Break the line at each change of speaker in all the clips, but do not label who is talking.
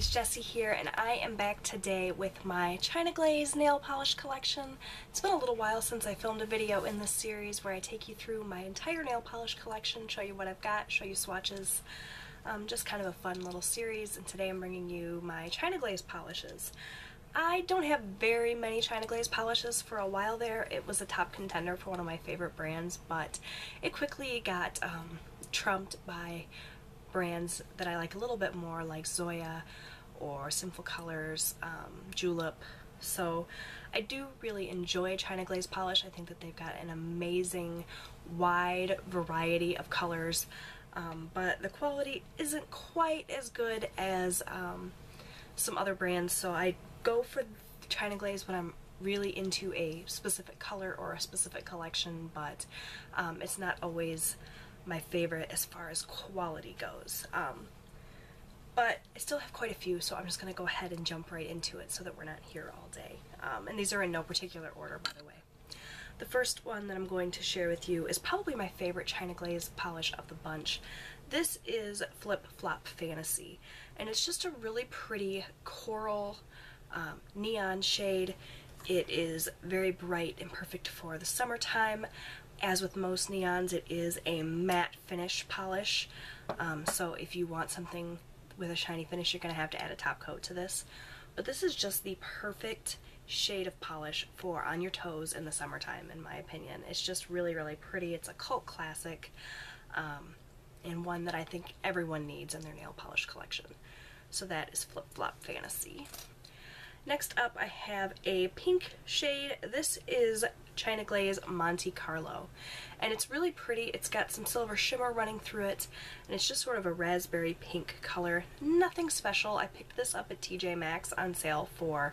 it's Jessie here, and I am back today with my China Glaze nail polish collection. It's been a little while since I filmed a video in this series where I take you through my entire nail polish collection, show you what I've got, show you swatches. Just kind of a fun little series, and today I'm bringing you my China Glaze polishes. I don't have very many China Glaze polishes. For a while there, it was a top contender for one of my favorite brands, but it quickly got trumped by brands that I like a little bit more, like Zoya or Sinful Colors, Julep. So I do really enjoy China Glaze polish. I think that they've got an amazing wide variety of colors, but the quality isn't quite as good as some other brands, so I go for China Glaze when I'm really into a specific color or a specific collection, but it's not always my favorite as far as quality goes. But I still have quite a few, so I'm just going to go ahead and jump right into it so that we're not here all day. And these are in no particular order, by the way. The first one that I'm going to share with you is probably my favorite China Glaze polish of the bunch. This is Flip Flop Fantasy, and it's just a really pretty coral neon shade. It is very bright and perfect for the summertime. As with most neons, it is a matte finish polish, so if you want something with a shiny finish, you're going to have to add a top coat to this. But this is just the perfect shade of polish for on your toes in the summertime, in my opinion. It's just really, really pretty. It's a cult classic, and one that I think everyone needs in their nail polish collection. So that is Flip Flop Fantasy. Next up, I have a pink shade. This is China Glaze Monte Carlo, and it's really pretty. It's got some silver shimmer running through it, and it's just sort of a raspberry pink color. Nothing special. I picked this up at TJ Maxx on sale for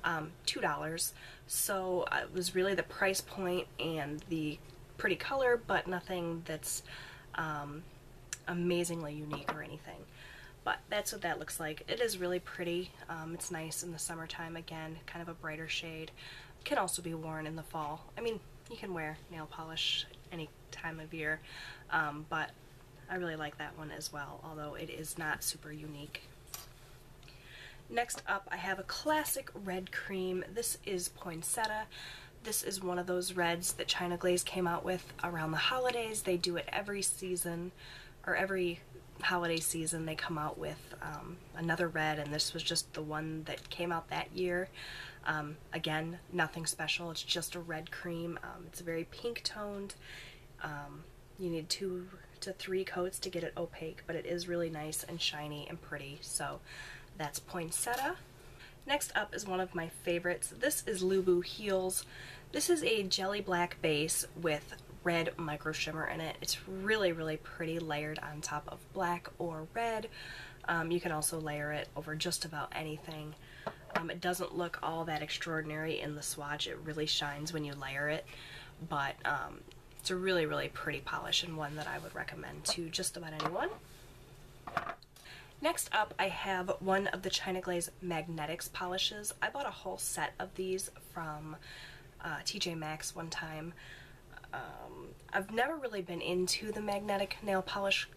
$2, so it was really the price point and the pretty color, but nothing that's amazingly unique or anything. But that's what that looks like. It is really pretty. It's nice in the summertime. Again, kind of a brighter shade. Can also be worn in the fall. I mean, you can wear nail polish any time of year, but I really like that one as well, although it is not super unique. Next up, I have a classic red cream. This is Poinsettia. This is one of those reds that China Glaze came out with around the holidays. They do it every season, or every holiday season they come out with another red, and this was just the one that came out that year. Again, nothing special. It's just a red cream. It's very pink toned. You need 2 to 3 coats to get it opaque, but it is really nice and shiny and pretty. So that's Poinsettia. Next up is one of my favorites. This is Lubu Heels. This is a jelly black base with red micro shimmer in it. It's really, really pretty, layered on top of black or red. You can also layer it over just about anything. It doesn't look all that extraordinary in the swatch. It really shines when you layer it, but it's a really, really pretty polish, and one that I would recommend to just about anyone. Next up, I have one of the China Glaze Magnetics polishes. I bought a whole set of these from TJ Maxx one time. I've never really been into the magnetic nail polish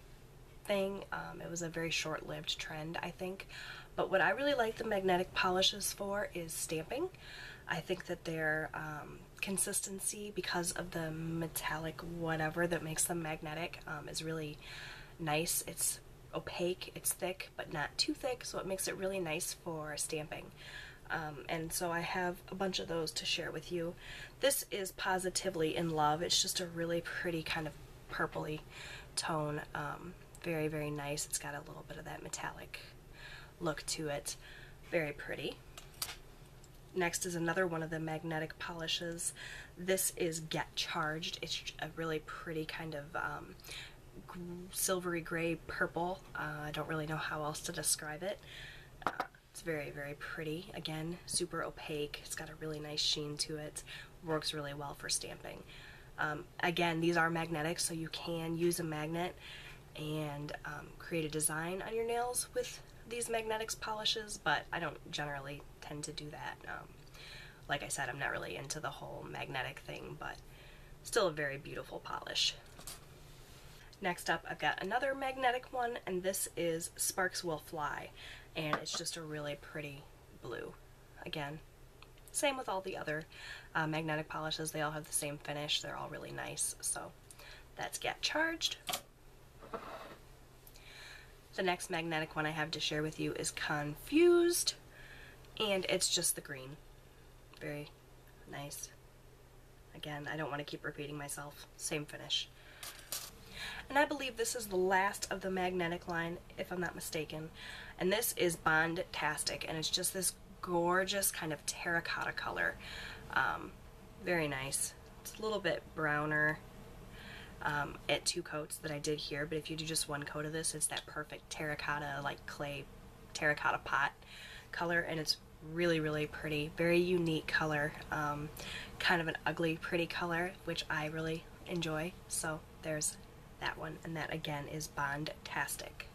thing. It was a very short-lived trend, I think. But what I really like the magnetic polishes for is stamping. I think that their consistency, because of the metallic whatever that makes them magnetic, is really nice. It's opaque, it's thick, but not too thick, so it makes it really nice for stamping. And so I have a bunch of those to share with you. This is Positively in Love. It's just a really pretty kind of purpley tone. Very, very nice. It's got a little bit of that metallic look to it. Very pretty. Next is another one of the magnetic polishes. This is Get Charged. It's a really pretty kind of silvery gray purple. I don't really know how else to describe it. It's very, very pretty. Again, super opaque. It's got a really nice sheen to it. Works really well for stamping. Again, these are magnetic, so you can use a magnet and create a design on your nails with these magnetics polishes, but I don't generally tend to do that. Like I said, I'm not really into the whole magnetic thing, but still a very beautiful polish. Next up, I've got another magnetic one, and this is Sparks Will Fly, and it's just a really pretty blue. Again, same with all the other magnetic polishes. They all have the same finish. They're all really nice. So that's Get Charged. The next magnetic one I have to share with you is Confused, and it's just the green. Very nice. Again, I don't want to keep repeating myself. Same finish. And I believe this is the last of the magnetic line, if I'm not mistaken. And this is Bond-tastic, and it's just this gorgeous kind of terracotta color. Very nice. It's a little bit browner at 2 coats that I did here, but if you do just 1 coat of this, it's that perfect terracotta, like clay terracotta pot color, and it's really, really pretty. Very unique color. Kind of an ugly, pretty color, which I really enjoy. So there's that one, and that again is Bond-tastic.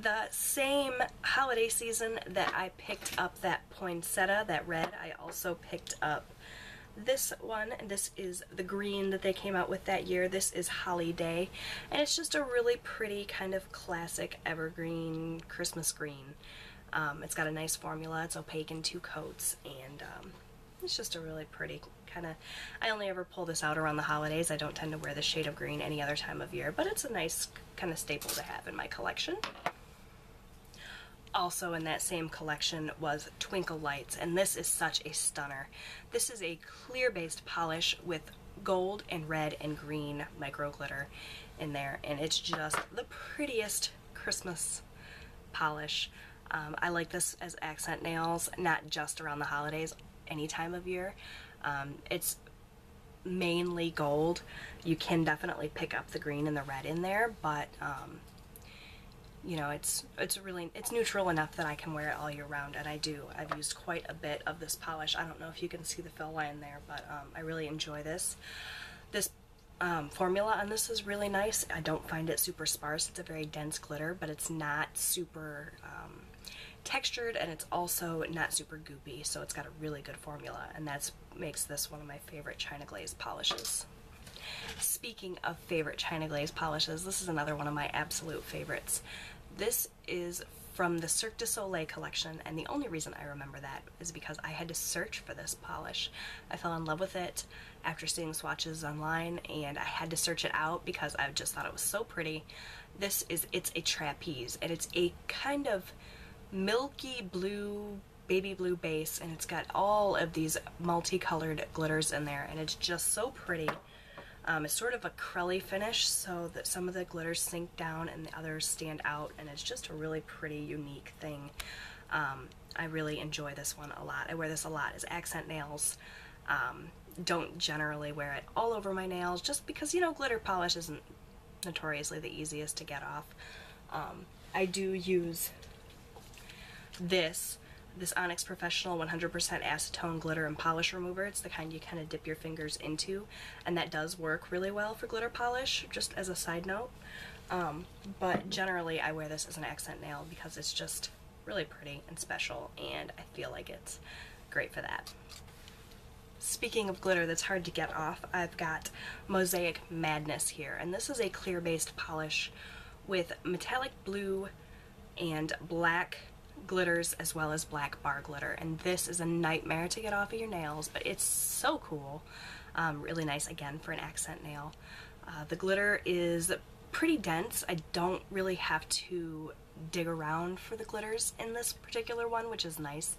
The same holiday season that I picked up that poinsettia, that red, I also picked up this one, and this is the green that they came out with that year. This is Holly Day, and it's just a really pretty kind of classic evergreen Christmas green. It's got a nice formula. It's opaque in 2 coats, and it's just a really pretty kind of, I only ever pull this out around the holidays. I don't tend to wear this shade of green any other time of year, but it's a nice kind of staple to have in my collection. Also in that same collection was Twinkle Lights, and this is such a stunner. This is a clear-based polish with gold and red and green micro glitter in there, and it's just the prettiest Christmas polish. I like this as accent nails, not just around the holidays, any time of year. It's mainly gold. You can definitely pick up the green and the red in there, but you know, it's neutral enough that I can wear it all year round, and I do. I've used quite a bit of this polish. I don't know if you can see the fill line there, but I really enjoy this. This formula on this is really nice. I don't find it super sparse. It's a very dense glitter, but it's not super textured, and it's also not super goopy, so it's got a really good formula, and that makes this one of my favorite China Glaze polishes. Speaking of favorite China Glaze polishes, this is another one of my absolute favorites. This is from the Cirque du Soleil collection, and the only reason I remember that is because I had to search for this polish. I fell in love with it after seeing swatches online, and I had to search it out because I just thought it was so pretty. It's a trapeze, and it's a kind of milky blue, baby blue base, and it's got all of these multicolored glitters in there, and it's just so pretty. It's sort of a crelly finish, so that some of the glitters sink down and the others stand out, and it's just a really pretty, unique thing. I really enjoy this one a lot. I wear this a lot as accent nails. Don't generally wear it all over my nails, just because, you know, glitter polish isn't notoriously the easiest to get off. I do use this Onyx Professional 100% acetone glitter and polish remover. It's the kind you kind of dip your fingers into, and that does work really well for glitter polish, just as a side note. But generally I wear this as an accent nail because it's just really pretty and special, and I feel like it's great for that. Speaking of glitter that's hard to get off, I've got Mosaic Madness here, and this is a clear-based polish with metallic blue and black glitters as well as black bar glitter, and this is a nightmare to get off of your nails, but it's so cool. Really nice, again, for an accent nail. The glitter is pretty dense. I don't really have to dig around for the glitters in this particular one, which is nice.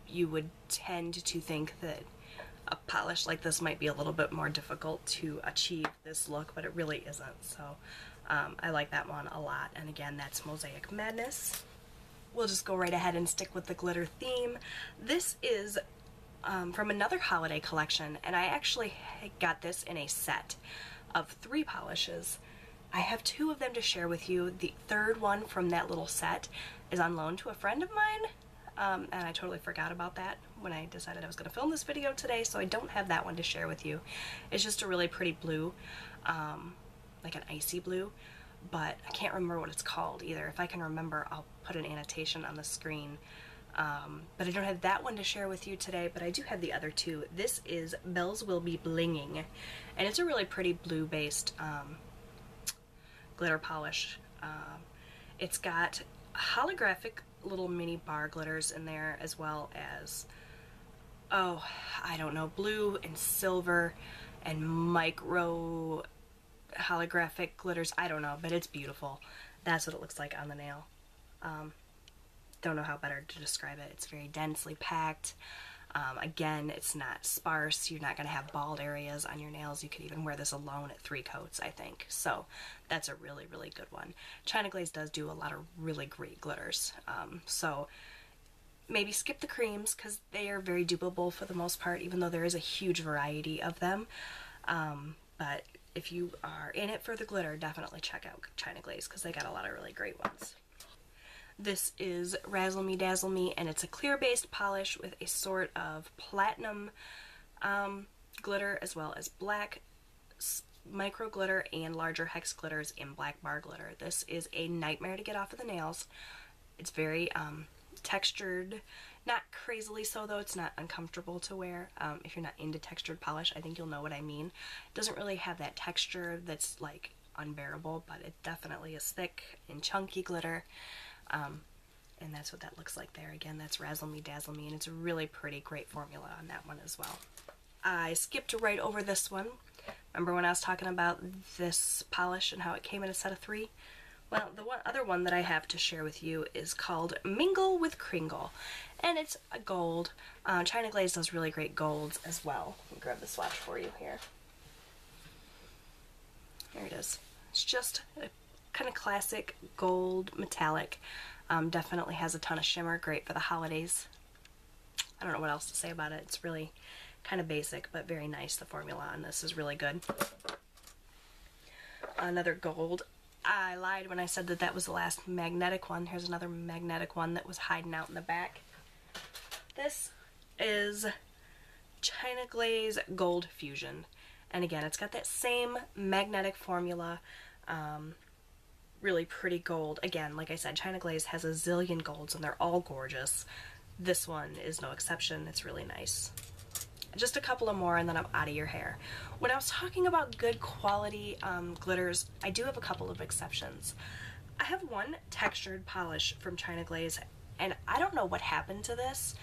You would tend to think that a polish like this might be a little bit more difficult to achieve this look, but it really isn't. So I like that one a lot, and again, that's Mosaic Madness. We'll just go right ahead and stick with the glitter theme. This is from another holiday collection, and I actually got this in a set of 3 polishes. I have 2 of them to share with you. The third one from that little set is on loan to a friend of mine, and I totally forgot about that when I decided I was going to film this video today, so I don't have that one to share with you. It's just a really pretty blue, like an icy blue, but I can't remember what it's called either. If I can remember, I'll put an annotation on the screen. But I don't have that one to share with you today, but I do have the other 2. This is Bells Will Be Blinging, and it's a really pretty blue-based glitter polish. It's got holographic little mini bar glitters in there, as well as, oh, I don't know, blue and silver and micro holographic glitters. I don't know, but it's beautiful. That's what it looks like on the nail. Don't know how better to describe it. It's very densely packed. Again, it's not sparse. You're not going to have bald areas on your nails. You could even wear this alone at 3 coats, I think. So that's a really, really good one. China Glaze does do a lot of really great glitters. So maybe skip the creams because they are very dupable for the most part, even though there is a huge variety of them. But if you are in it for the glitter, definitely check out China Glaze because they got a lot of really great ones. This is Razzle Me Dazzle Me, and it's a clear-based polish with a sort of platinum glitter, as well as black micro glitter and larger hex glitters in black bar glitter. This is a nightmare to get off of the nails. It's very textured, not crazily so though. It's not uncomfortable to wear. If you're not into textured polish, I think you'll know what I mean. It doesn't really have that texture that's like unbearable, but it definitely is thick and chunky glitter. And that's what that looks like there. Again, that's Razzle Me Dazzle Me, and it's a really pretty, great formula on that one as well. I skipped right over this one. Remember when I was talking about this polish and how it came in a set of 3? Well, the other one that I have to share with you is called Mingle with Kringle, and it's a gold. China Glaze does really great golds as well. Let me grab the swatch for you here. There it is. It's just a kind of classic gold metallic. Definitely has a ton of shimmer, great for the holidays. I don't know what else to say about it. It's really kind of basic, but very nice. The formula on this is really good. Another gold. I lied when I said that that was the last magnetic one. Here's another magnetic one that was hiding out in the back. This is China Glaze Gold Fusion. And again, it's got that same magnetic formula. Really pretty gold. Again, like I said, China Glaze has a zillion golds and they're all gorgeous. This one is no exception. It's really nice. Just a couple of more and then I'm out of your hair. When I was talking about good quality glitters, I do have a couple of exceptions. I have one textured polish from China Glaze, and I don't know what happened to this.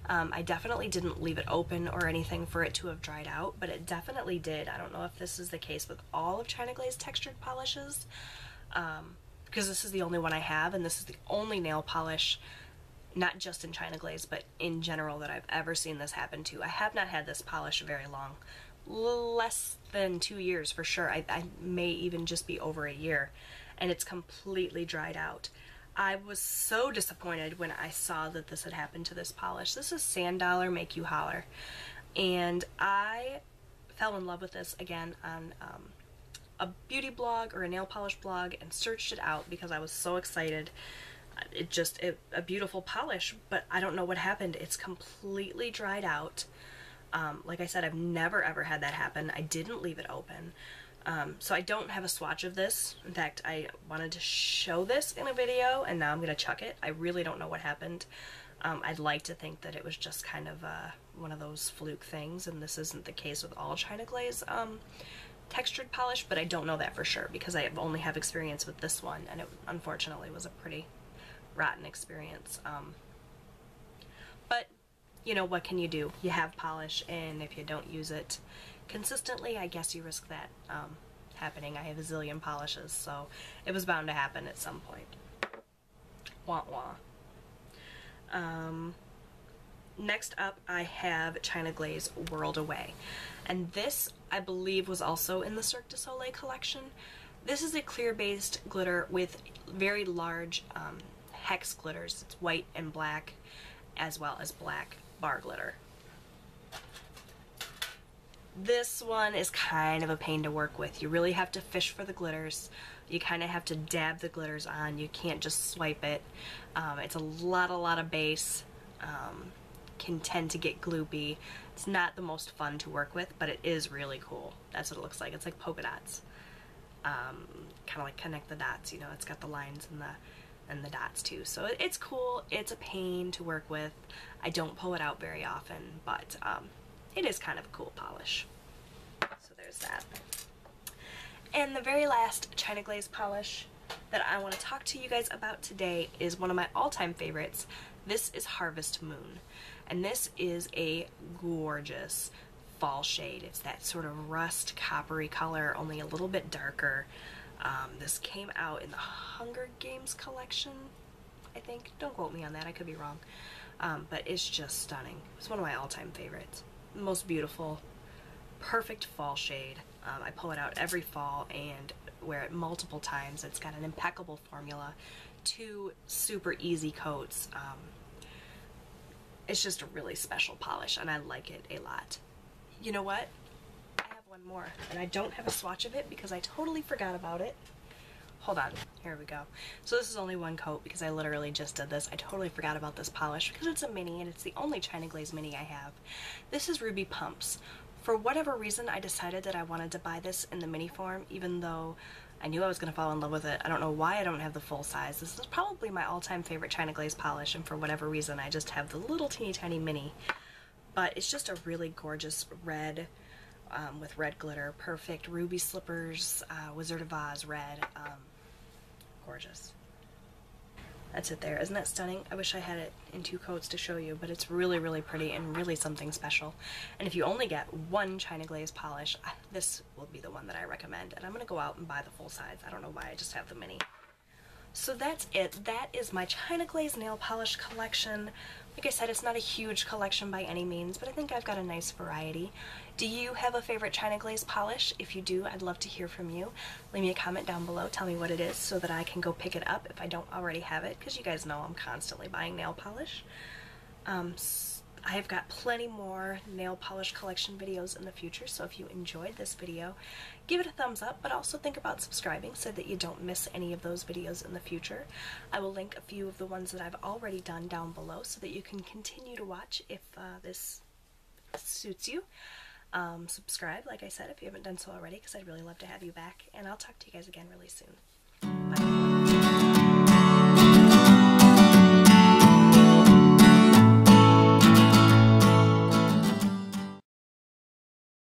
I definitely didn't leave it open or anything for it to have dried out, but it definitely did. I don't know if this is the case with all of China Glaze textured polishes, because this is the only one I have, and this is the only nail polish, not just in China Glaze, but in general, that I've ever seen this happen to. I have not had this polish very long. Less than 2 years for sure. I may even just be over a year, and it's completely dried out. I was so disappointed when I saw that this had happened to this polish. This is Sand Dollar Make You Holler, and I fell in love with this again on a beauty blog or a nail polish blog and searched it out because I was so excited. A beautiful polish, but I don't know what happened. It's completely dried out. Like I said, I've never ever had that happen. I didn't leave it open. So I don't have a swatch of this. In fact, I wanted to show this in a video and now I'm gonna chuck it. I really don't know what happened. I'd like to think that it was just kind of one of those fluke things, and this isn't the case with all China Glaze textured polish, but I don't know that for sure because I only have experience with this one, and it unfortunately was a pretty rotten experience. But you know, what can you do? You have polish, and if you don't use it consistently, I guess you risk that happening. I have a zillion polishes, so it was bound to happen at some point. Wah wah. Next up, I have China Glaze Whirled Away, and this I believe was also in the Cirque du Soleil collection. This is a clear-based glitter with very large hex glitters. It's white and black, as well as black bar glitter. This one is kind of a pain to work with. You really have to fish for the glitters. You kind of have to dab the glitters on. You can't just swipe it. It's a lot of base. Can tend to get gloopy. It's not the most fun to work with, but it is really cool. That's what it looks like. It's like polka dots. Kind of like connect the dots, you know, it's got the lines and the dots too. So it's cool. It's a pain to work with. I don't pull it out very often, but it is kind of a cool polish. So there's that. And the very last China Glaze polish that I want to talk to you guys about today is one of my all-time favorites. This is Harvest Moon, and this is a gorgeous fall shade. It's that sort of rust coppery color, only a little bit darker. This came out in the Hunger Games collection, I think. Don't quote me on that, I could be wrong. But it's just stunning. It's one of my all-time favorites. The most beautiful, perfect fall shade. I pull it out every fall and wear it multiple times. It's got an impeccable formula, 2 super easy coats. It's just a really special polish and I like it a lot. You know what? I have one more and I don't have a swatch of it because I totally forgot about it. Hold on, here we go. So this is only 1 coat because I literally just did this. I totally forgot about this polish because it's a mini and it's the only China Glaze mini I have. This is Ruby Pumps. For whatever reason, I decided that I wanted to buy this in the mini form, even though I knew I was going to fall in love with it. I don't know why I don't have the full size. This is probably my all-time favorite China Glaze polish, and for whatever reason, I just have the little teeny tiny mini. But it's just a really gorgeous red, with red glitter, perfect ruby slippers, Wizard of Oz red, gorgeous. That's it there. Isn't that stunning? I wish I had it in 2 coats to show you, but it's really, really pretty and really something special. And if you only get 1 China Glaze polish, this will be the one that I recommend. And I'm going to go out and buy the full size. I don't know why I just have the mini. So that's it. That is my China Glaze nail polish collection. Like I said, it's not a huge collection by any means, but I think I've got a nice variety. Do you have a favorite China Glaze polish? If you do, I'd love to hear from you. Leave me a comment down below, tell me what it is so that I can go pick it up if I don't already have it, because you guys know I'm constantly buying nail polish. I have got plenty more nail polish collection videos in the future, so if you enjoyed this video, give it a thumbs up, but also think about subscribing so that you don't miss any of those videos in the future. I will link a few of the ones that I've already done down below so that you can continue to watch if this suits you. Subscribe, like I said, if you haven't done so already, because I'd really love to have you back, and I'll talk to you guys again really soon.